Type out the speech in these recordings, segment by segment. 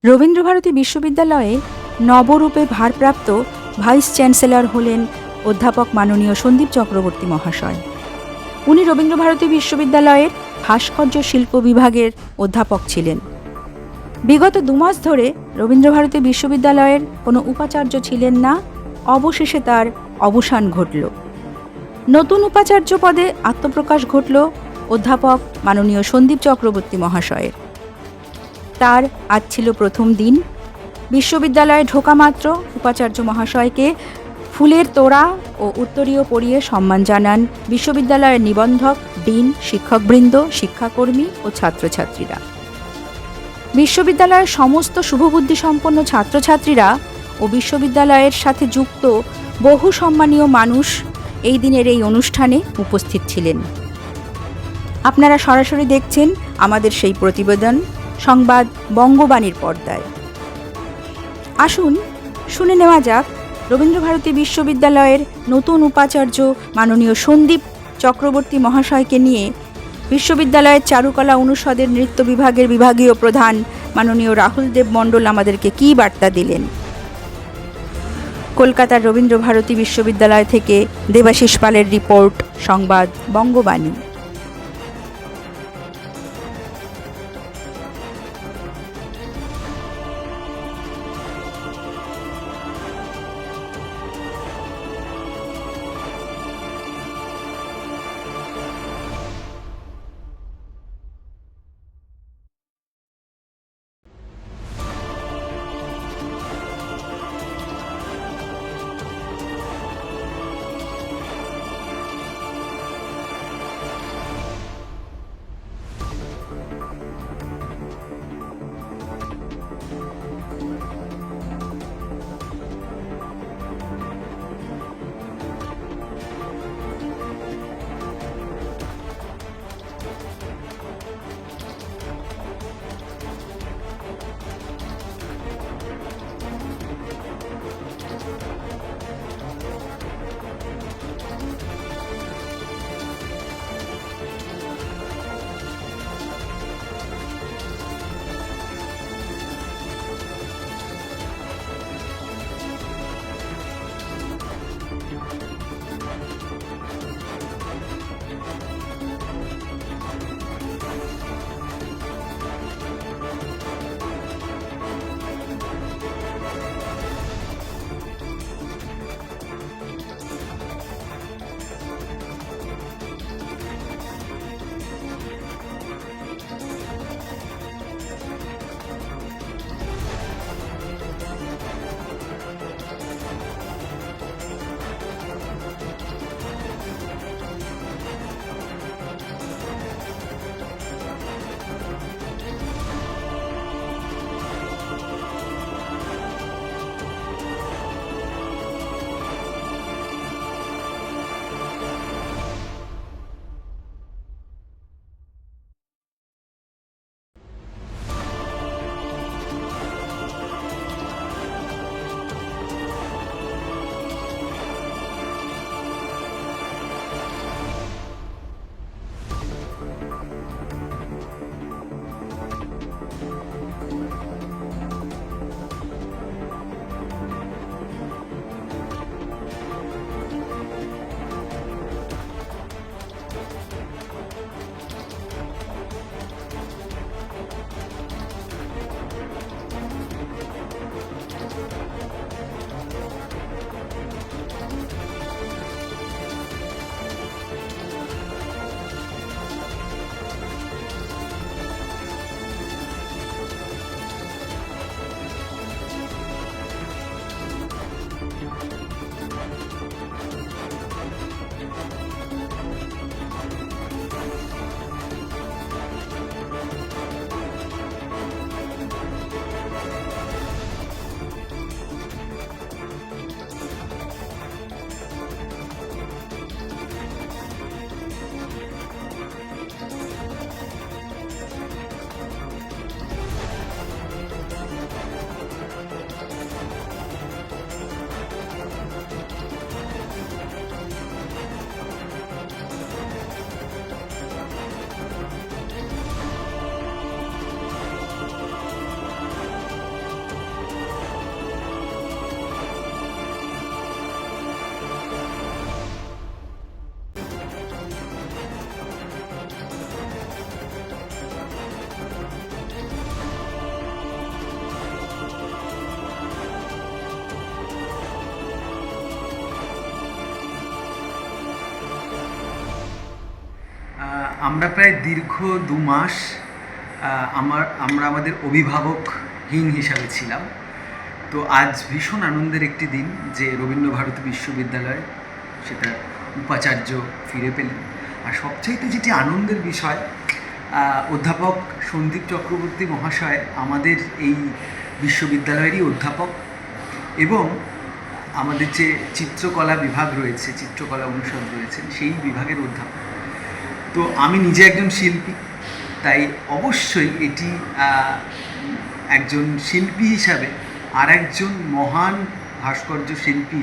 রবীন্দ্রভারতী বিশ্ববিদ্যালয়ে নবরূপে ভারপ্রাপ্ত vice chancellor হলেন অধ্যাপক মাননীয় সন্দীপ চক্রবর্তী মহাশয়। উনি রবীন্দ্রভারতী বিশ্ববিদ্যালয়ের ভাস্কর্য শিল্প বিভাগের অধ্যাপক ছিলেন। বিগত 2 মাস ধরে রবীন্দ্রভারতী বিশ্ববিদ্যালয়ের কোনো উপাচার্য ছিলেন না। অবশেষে তার অবসান ঘটল। নতুন উপাচার্য পদে আত্মপ্রকাশ ঘটল অধ্যাপক মাননীয় সন্দীপ চক্রবর্তী মহাশয়ের। তার আজ ছিল প্রথম দিন। বিশ্ববিদ্যালয়ে ঢোকা মাত্র উপাচার্য মহাশয়কে ফুলের তোড়া ও উত্তরীয় পরিয়ে সম্মান জানান বিশ্ববিদ্যালয়ের নিবন্ধক, ডিন, শিক্ষকবৃন্দ, শিক্ষাকর্মী ও ছাত্রছাত্রীরা। বিশ্ববিদ্যালয়ের সমস্ত শুভবুদ্ধিসম্পন্ন ছাত্রছাত্রীরা ও বিশ্ববিদ্যালয়ের সাথে যুক্ত বহু সম্মানীয় মানুষ এই দিনের এই অনুষ্ঠানে উপস্থিত ছিলেন। আপনারা সরাসরি দেখছেন আমাদের সেই প্রতিবেদন সংবাদ বঙ্গবাণীর পর্দায়। আসুন শুনে নেওয়া যাক রবীন্দ্রভারতী বিশ্ববিদ্যালয়ের নতুন উপাচার্য মাননীয় সন্দীপ চক্রবর্তী মহাশয়কে নিয়ে বিশ্ববিদ্যালয়ের চারুকলা অনুষদের নৃত্য বিভাগের বিভাগীয় প্রধান মাননীয় রাহুল দেব মণ্ডল আমাদেরকে কী বার্তা দিলেন। কলকাতার রবীন্দ্রভারতী বিশ্ববিদ্যালয় থেকে দেবাশিস পালের রিপোর্ট, সংবাদ বঙ্গবাণী। আমরা প্রায় দীর্ঘ 2 মাস আমরা আমাদের অভিভাবকহীন হিসাবে ছিলাম। তো আজ ভীষণ আনন্দের একটি দিন যে রবীন্দ্রভারতী বিশ্ববিদ্যালয় সেটা উপাচার্য ফিরে পেলেন। আর সবচাইতে যেটি আনন্দের বিষয়, অধ্যাপক সন্দীপ চক্রবর্তী মহাশয় আমাদের এই বিশ্ববিদ্যালয়েরই অধ্যাপক এবং আমাদের যে চিত্রকলা বিভাগ রয়েছে, চিত্রকলা অনুষদ রয়েছেন, সেই বিভাগের অধ্যাপক। তো আমি নিজে একজন শিল্পী, তাই অবশ্যই এটি একজন শিল্পী হিসাবে আর একজন মহান ভাস্কর্য শিল্পী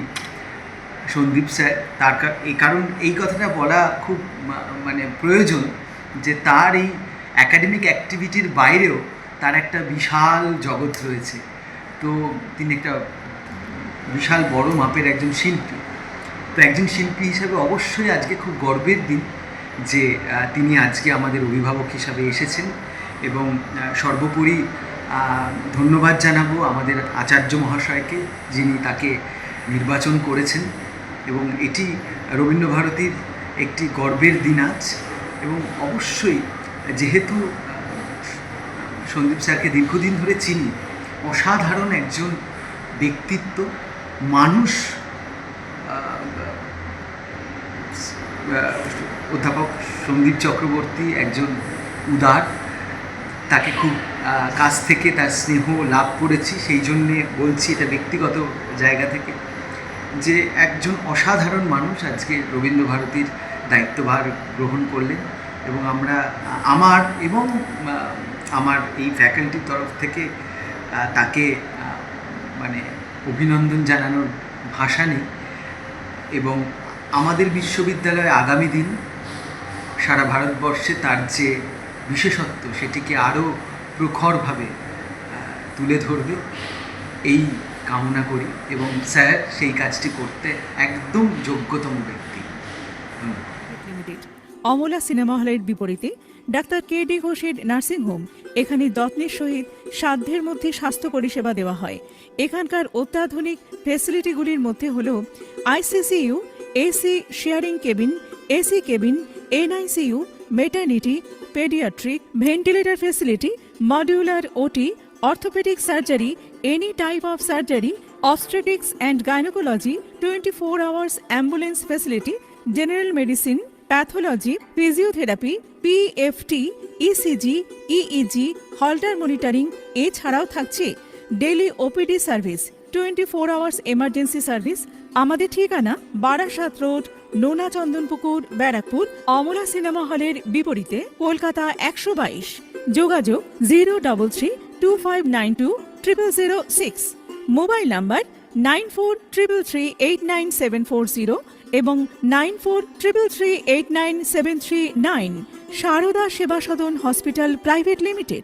সন্দীপ স্যার, কারণ এই কথাটা বলা খুব মানে প্রয়োজন যে তার এই একাডেমিক অ্যাক্টিভিটির বাইরেও তার একটা বিশাল জগৎ রয়েছে। তো তিনি একটা বিশাল বড় মাপের একজন শিল্পী। তো একজন শিল্পী হিসাবে অবশ্যই আজকে খুব গর্বের দিন যে তিনি আজকে আমাদের অভিভাবক হিসাবে এসেছেন। এবং সর্বোপরি ধন্যবাদ জানাবো আমাদের আচার্য মহাশয়কে, যিনি তাকে নির্বাচন করেছেন। এবং এটি রবীন্দ্রভারতীর একটি গর্বের দিন আজ। এবং অবশ্যই যেহেতু সন্দীপ স্যারকে দীর্ঘদিন ধরে চিনি, অসাধারণ একজন ব্যক্তিত্ব, মানুষ। অধ্যাপক সন্দীপ চক্রবর্তী একজন উদার, তাকে খুব কাছ থেকে তার স্নেহ লাভ করেছি, সেই জন্যে বলছি এটা ব্যক্তিগত জায়গা থেকে, যে একজন অসাধারণ মানুষ আজকে রবীন্দ্রভারতীর দায়িত্বভার গ্রহণ করলেন। এবং আমার এই ফ্যাকাল্টির তরফ থেকে তাকে মানে অভিনন্দন জানানোর ভাষা নেই। এবং আমাদের বিশ্ববিদ্যালয়ে আগামী দিন সারা ভারতবর্ষে তার যে বিশেষত্ব সেটিকে আরও প্রখরভাবে তুলে ধরবে, এই কামনা করি। এবং স্যার সেই কাজটি করতে একদম যোগ্যতম ব্যক্তি। অমলা সিনেমা হলের বিপরীতে ডাক্তার কে.ডি. ঘোষের নার্সিংহোম। এখানে যত্নের সহিত সাধ্যের মধ্যে স্বাস্থ্য পরিষেবা দেওয়া হয়। এখানকার অত্যাধুনিক ফেসিলিটিগুলির মধ্যে হল ICCU, AC sharing cabin, AC cabin, NICU, maternity, paediatric, ventilator facility, modular OT, orthopaedic surgery, any type of surgery, obstetrics and gynecology, 24 hours ambulance facility, general medicine, pathology, physiotherapy, PFT, ECG, EEG, Holter monitoring, এছাড়াও থাকছে daily OPD service, 24 hours emergency service. আমাদের ঠিকানা Barasat road, নোনা Chandanpukur, Barrackpore, Amala cinema হলের বিপরীতে, কলকাতা 122। যোগাযোগ 03325920006। Mobile number 9433389740 এবং 9433389739। সারদা সেবা সদন হসপিটাল প্রাইভেট লিমিটেড।